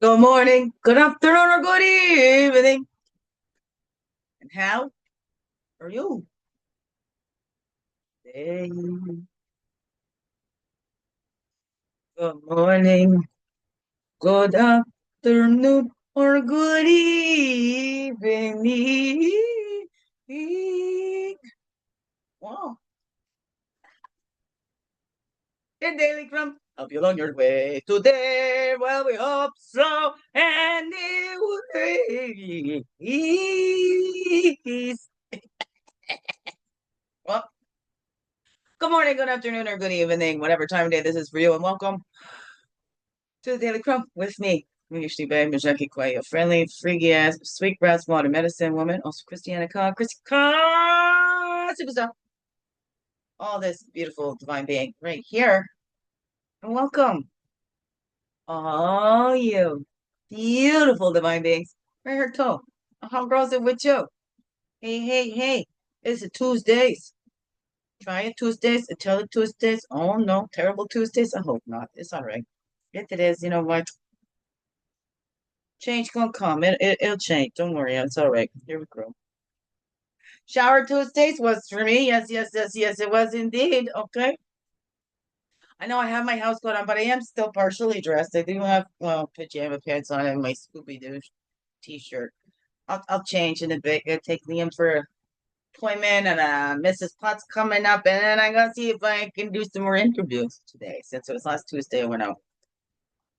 Good morning, good afternoon, or good evening. And how are you? Hey. Good morning, good afternoon, or good evening. Wow. Your daily crumb. Help you along your way today. Well, we hope so. And it will ease. Well, good morning, good afternoon, or good evening, whatever time of day this is for you, and welcome to the Daily Crumb with me. I'm usually babe, Majaki Quay, a friendly, freaky ass, sweet breath, water medicine woman, also Christiana Khan, Chrissy Khan, superstar. All this beautiful divine being right here. And welcome, all you beautiful divine beings. Right here, too. How grows it with you? Hey, hey, hey. It's a Tuesdays. Try it Tuesdays until it Tuesdays. Oh no, terrible Tuesdays. I hope not. It's all right. If it is, you know what? Change gonna come. It'll change. Don't worry. It's all right. Here we go. Shower Tuesdays was for me. Yes, yes, yes, yes. It was indeed. Okay. I know I have my house coat on, but I am still partially dressed. I do have pajama pants on and my Scooby Doo t-shirt. I'll change in a bit. I'll take Liam for an appointment, and Mrs. Potts coming up, and then I gotta see if I can do some more interviews today. Since it was last Tuesday, I went out.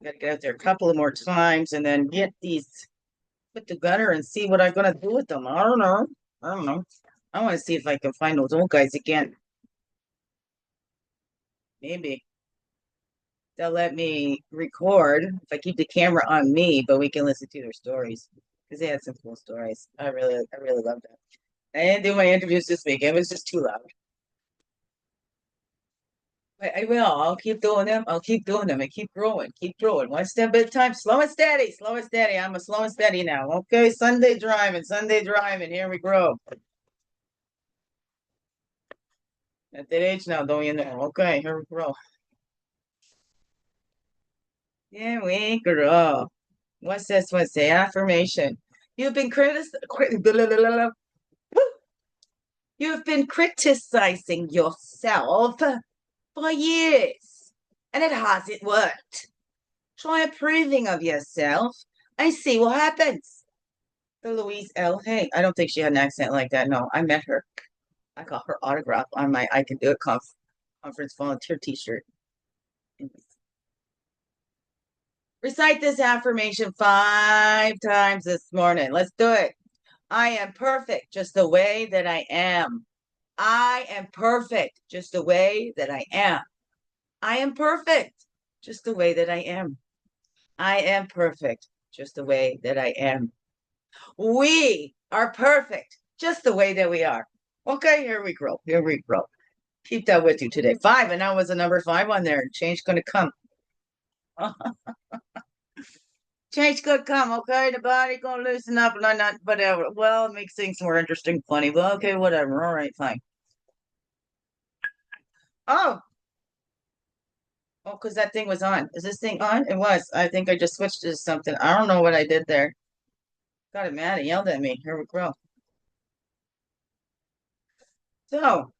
Gotta get out there a couple of more times, and then get these put together and see what I'm gonna do with them. I don't know. I don't know. I want to see if I can find those old guys again. Maybe they'll let me record if I keep the camera on me, but we can listen to their stories because they had some cool stories. I really loved it. I didn't do my interviews this week. It was just too loud. But I will. I'll keep doing them. I'll keep doing them and keep growing. One step at a time. Slow and steady. Slow and steady. I'm a slow and steady now. Okay. Sunday driving. Sunday driving. Here we grow. At that age now, don't you know? Okay. Here we grow. Here we grow. What's this? What's the affirmation? You've been You've been criticizing yourself for years, and it hasn't worked. Try approving of yourself and see what happens. The Louise L. Hey, I don't think she had an accent like that. No, I met her. I got her autograph on my I Can Do It conference volunteer t-shirt. Recite this affirmation 5 times this morning. Let's do it. I am perfect just the way that I am. I am perfect just the way that I am. I am perfect just the way that I am. I am perfect just the way that I am. We are perfect just the way that we are. Okay, here we grow. Here we grow. Keep that with you today. 5, and now was a number 5 on there. Change gonna come. Change could come, okay? The body gonna loosen up, not whatever. Well, it makes things more interesting, funny. But okay, whatever. All right, fine. Oh, oh, because that thing was on. Is this thing on? It was. I think I just switched to something. I don't know what I did there. Got it mad. He yelled at me. Here we go. So,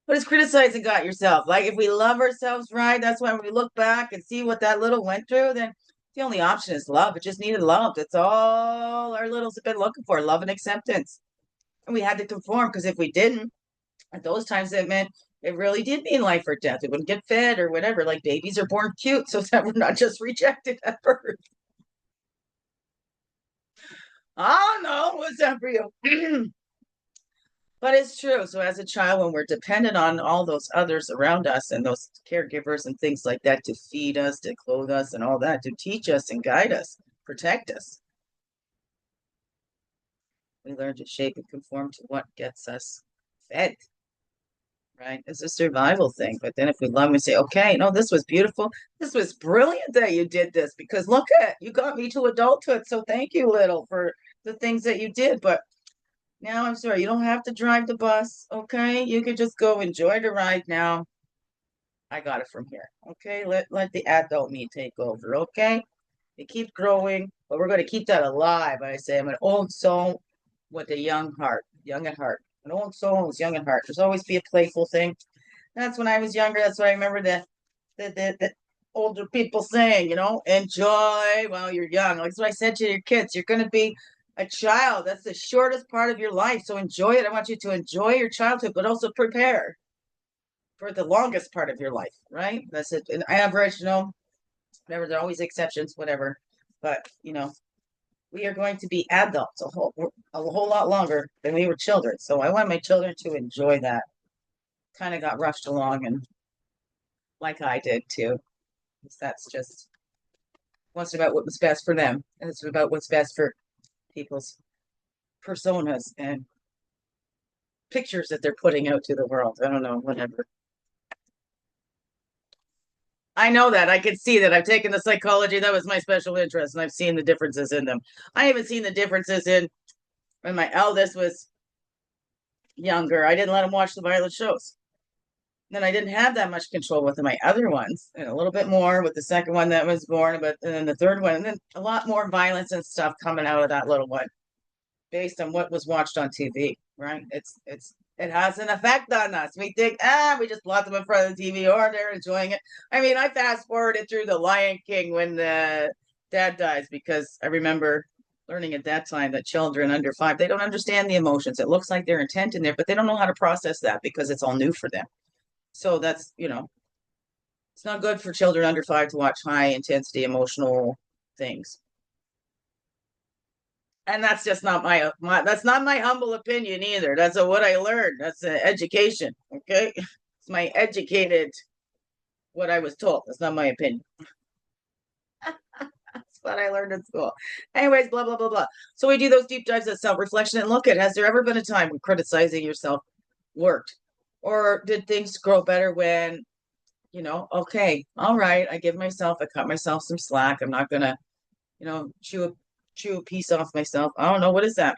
what is criticizing got yourself? Like, if we love ourselves right, that's when we look back and see what that little went through, then the only option is love. It just needed love. That's all our littles have been looking for, love and acceptance. And we had to conform because if we didn't, at those times, it meant it really did mean life or death. It wouldn't get fed or whatever. Like babies are born cute, so that we're not just rejected at birth. Oh no, what's that for you? But it's true. So as a child, when we're dependent on all those others around us and those caregivers and things like that to feed us, to clothe us, and all that, to teach us and guide us, protect us, we learn to shape and conform to what gets us fed. Right? It's a survival thing. But then if we love and say, okay, no, this was beautiful. This was brilliant that you did this because look at you got me to adulthood. So thank you, little, for the things that you did. But now I'm sorry, you don't have to drive the bus. Okay. You can just go enjoy the ride now. I got it from here. Okay. Let the adult me take over. Okay. It keeps growing, but we're going to keep that alive. I say, I'm an old soul with a young heart, young at heart. An old soul is young at heart. There's always be a playful thing. That's when I was younger. That's what I remember the older people saying, enjoy while you're young. Like what I said to your kids, you're going to be a child. That's the shortest part of your life. So enjoy it. I want you to enjoy your childhood, but also prepare for the longest part of your life, right? That's it. An average, whatever. There are always exceptions, whatever. But, we are going to be adults a whole lot longer than we were children. So I want my children to enjoy that. Kind of got rushed along, and like I did too. That's just what's about what was best for them. And it's about what's best for people's personas and pictures that they're putting out to the world. I don't know, whatever. I know that. I can see that. I've taken the psychology. That was my special interest, and I've seen the differences in them. I haven't seen the differences in when my eldest was younger. I didn't let him watch the violent shows. Then I didn't have that much control with my other ones, and a little bit more with the second one that was born, but and then the third one, and then a lot more violence and stuff coming out of that little one, based on what was watched on TV. Right? It has an effect on us. We think, we just plot them in front of the TV, or they're enjoying it. I mean, I fast forwarded through the Lion King when the dad dies, because I remember learning at that time that children under 5, they don't understand the emotions. It looks like they're intent in there, but they don't know how to process that because it's all new for them. So that's, it's not good for children under 5 to watch high intensity emotional things. And that's just not that's not my humble opinion either. That's what I learned. That's education. Okay. It's my educated, what I was told. That's not my opinion. That's what I learned in school. Anyways, blah, blah, blah, blah. So we do those deep dives of self-reflection and look at, has there ever been a time when criticizing yourself worked? Or did things grow better when, okay, all right, I cut myself some slack. I'm not gonna, chew a piece off myself. I don't know, what is that?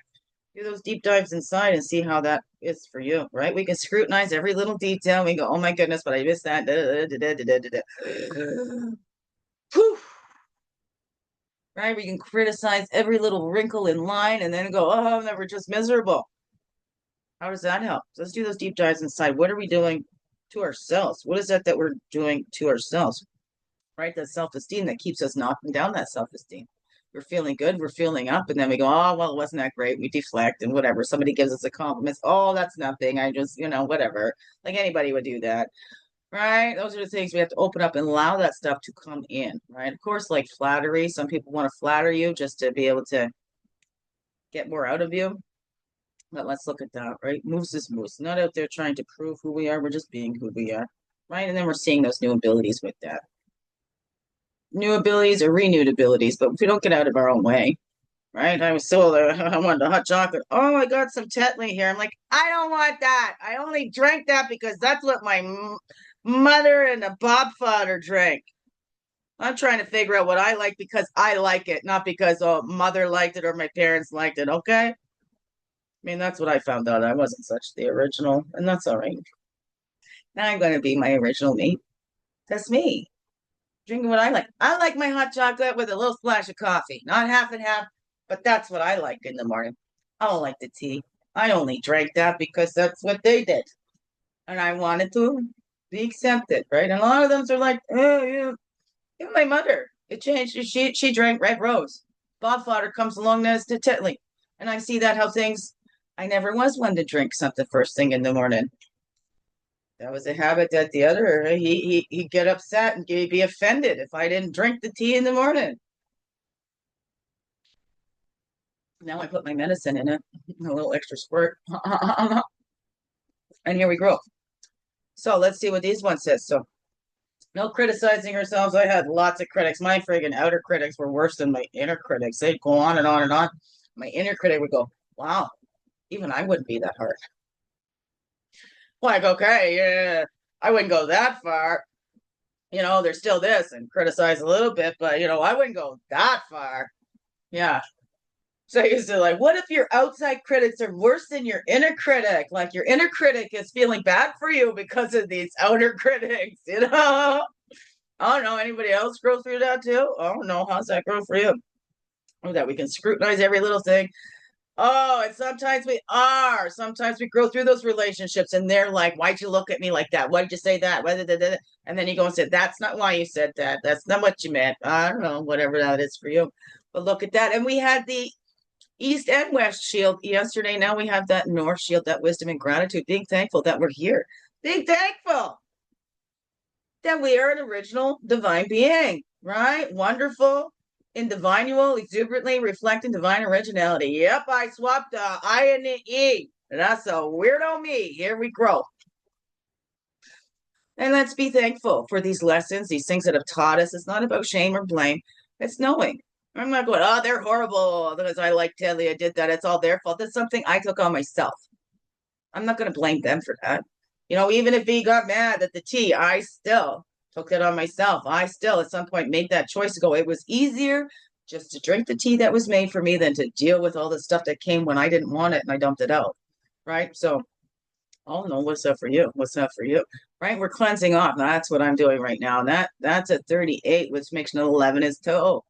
Do those deep dives inside and see how that is for you, right? We can scrutinize every little detail. We go, oh my goodness, but I missed that. Right? We can criticize every little wrinkle in line and then go, oh, we're just miserable. How does that help? Let's do those deep dives inside. What are we doing to ourselves? What is that we're doing to ourselves? Right? That self-esteem that keeps us knocking down that self-esteem. We're feeling good, we're feeling up, and then we go, oh, well, it wasn't that great. We deflect and whatever. Somebody gives us a compliment. Oh, that's nothing. I just, whatever. Like anybody would do that. Right? Those are the things we have to open up and allow that stuff to come in. Right? Of course, like flattery. Some people want to flatter you just to be able to get more out of you. But let's look at that, right? Moose is moose. Not out there trying to prove who we are. We're just being who we are. Right? And then we're seeing those new abilities with that. New abilities or renewed abilities, but if we don't get out of our own way, right? I wanted a hot chocolate. Oh, I got some Tetley here. I'm like, I don't want that. I only drank that because that's what my mother and the Bobfather drank. I'm trying to figure out what I like because I like it, not because mother liked it or my parents liked it. Okay. I mean, that's what I found out. I wasn't such the original, and that's all right. Now I'm going to be my original me. That's me. Drinking what I like. I like my hot chocolate with a little splash of coffee, not half and half, but that's what I like in the morning. I don't like the tea. I only drank that because that's what they did. And I wanted to be accepted, right? And a lot of them are like, oh, yeah. Even my mother, it changed. She drank Red Rose. Bobfather comes along as to Tetley. And I see that how things, I never was one to drink something first thing in the morning. That was a habit that the other, he'd get upset and he'd be offended if I didn't drink the tea in the morning. Now I put my medicine in it, a little extra squirt. And here we go. So let's see what these ones says. So no criticizing ourselves. I had lots of critics. My friggin' outer critics were worse than my inner critics. They'd go on and on and on. My inner critic would go, wow, even I wouldn't be that hard. Like, okay, yeah, I wouldn't go that far. There's still this and criticize a little bit, but I wouldn't go that far. Yeah. So I used to like, what if your outside critics are worse than your inner critic? Like your inner critic is feeling bad for you because of these outer critics, Oh no, anybody else grow through that too? Oh no, how's that grow for you? Oh, that we can scrutinize every little thing. Oh, and sometimes we are. Sometimes we grow through those relationships and they're like, why'd you look at me like that? Why'd you say that? And then you go and say, that's not why you said that. That's not what you meant. I don't know, whatever that is for you. But look at that. And we had the East and West shield yesterday. Now we have that North shield, that wisdom and gratitude, being thankful that we're here. Being thankful that we are an original divine being, right? Wonderful, individual, exuberantly reflecting divine originality. Yep, I swapped the I and the E. That's a weirdo me. Here we grow. And let's be thankful for these lessons, these things that have taught us. It's not about shame or blame. It's knowing. I'm not going, oh, they're horrible because I like Telly. I did that. It's all their fault. That's something I took on myself. I'm not going to blame them for that. Even if he got mad at the tea, I still took it on myself. I still, at some point, made that choice to go. It was easier just to drink the tea that was made for me than to deal with all the stuff that came when I didn't want it and I dumped it out. Right. So, oh no, what's up for you? What's up for you? Right. We're cleansing off. That's what I'm doing right now. And that's at 38, which makes an 11 is toe.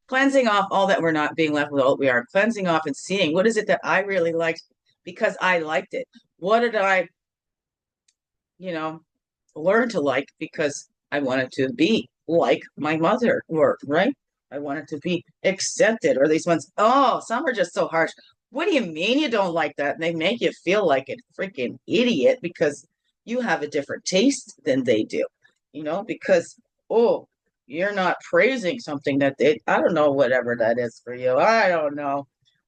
Cleansing off all that we're not, being left with all we are, cleansing off and seeing what is it that I really liked because I liked it. What did I, learn to like because I wanted to be like my mother were, right? I wanted to be accepted. Or these ones, oh, some are just so harsh. What do you mean you don't like that? And they make you feel like a freaking idiot because you have a different taste than they do, because, oh, you're not praising something that I don't know, whatever that is for you. I don't know.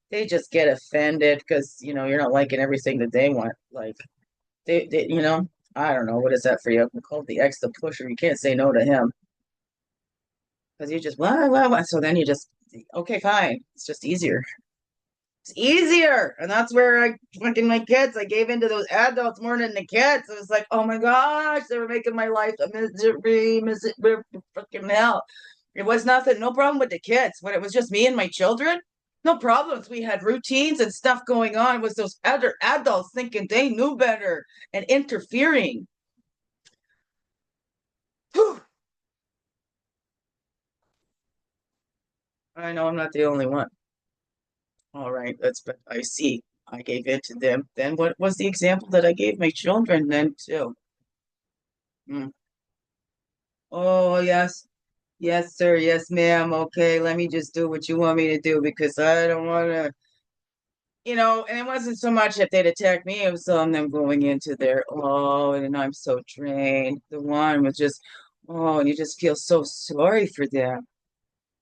They just get offended because, you're not liking everything that they want. Like, I don't know. What is that for you? We call the X the pusher. You can't say no to him because you just, what. So then you just, okay, fine. It's just easier. It's easier. And that's where my kids, I gave into those adults more than the kids. It was like, oh my gosh, they were making my life a misery, fucking hell. It was nothing, no problem with the kids. When it was just me and my children, no problems. We had routines and stuff going on. It was those other adults thinking they knew better and interfering. Whew. I know I'm not the only one. All right, but I see. I gave it to them. Then what was the example that I gave my children then too? Hmm. Oh, yes. Yes, sir. Yes, ma'am. Okay, let me just do what you want me to do because I don't want to, and it wasn't so much if they'd attacked me, it was on them going into their, oh, and I'm so drained. The one was just, oh, and you just feel so sorry for them.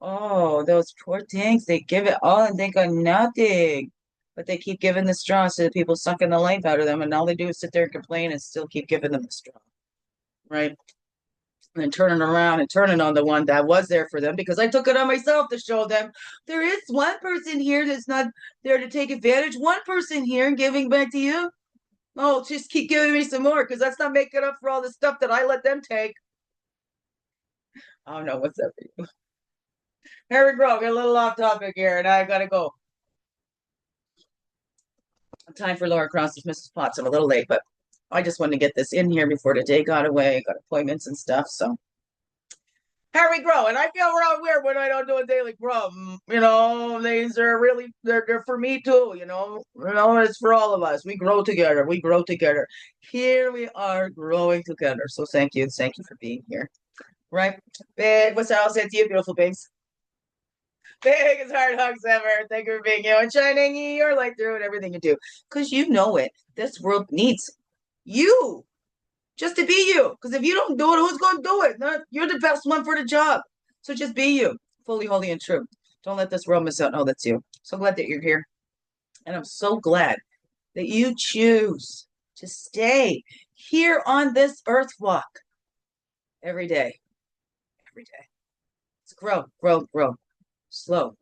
Oh, those poor things, they give it all and they got nothing. But they keep giving the straws to the people sucking the life out of them, and all they do is sit there and complain and still keep giving them the straw. Right? And then turning around and turning on the one that was there for them because I took it on myself to show them there is one person here that's not there to take advantage. One person here giving back to you. Oh, just keep giving me some more because that's not making up for all the stuff that I let them take. I don't know what's up for you. Here we go. Get a little off topic here, and I gotta go. Time for Laura Cross with Mrs. Potts. I'm a little late, but I just wanted to get this in here before the day got away. Got appointments and stuff, so here we grow. And I feel real weird when I don't do a daily CRUMB. These are really they're for me too. It's for all of us. We grow together. We grow together. Here we are growing together. So thank you for being here. Right, big. What's I'll say to you, beautiful beings. Biggest heart hugs ever. Thank you for being you and shining your light through and everything you do. Because you know it. This world needs you just to be you. Because if you don't do it, who's going to do it? You're the best one for the job. So just be you, fully, holy, and true. Don't let this world miss out. Oh, that's you. So glad that you're here. And I'm so glad that you choose to stay here on this earth walk every day. Every day. Let's grow, grow, grow. Slow,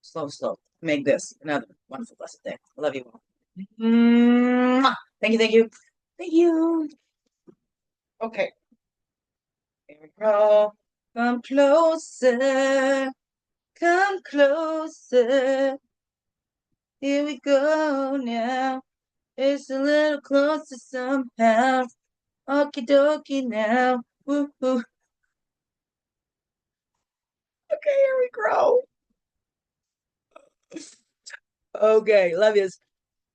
slow, slow. Make this another wonderful, blessed day. I love you all. Thank you, thank you, thank you. Okay. Here we go. Come closer. Come closer. Here we go now. It's a little closer somehow. Okie dokie now. Woo, woo. Okay, here we go. Okay, love yous.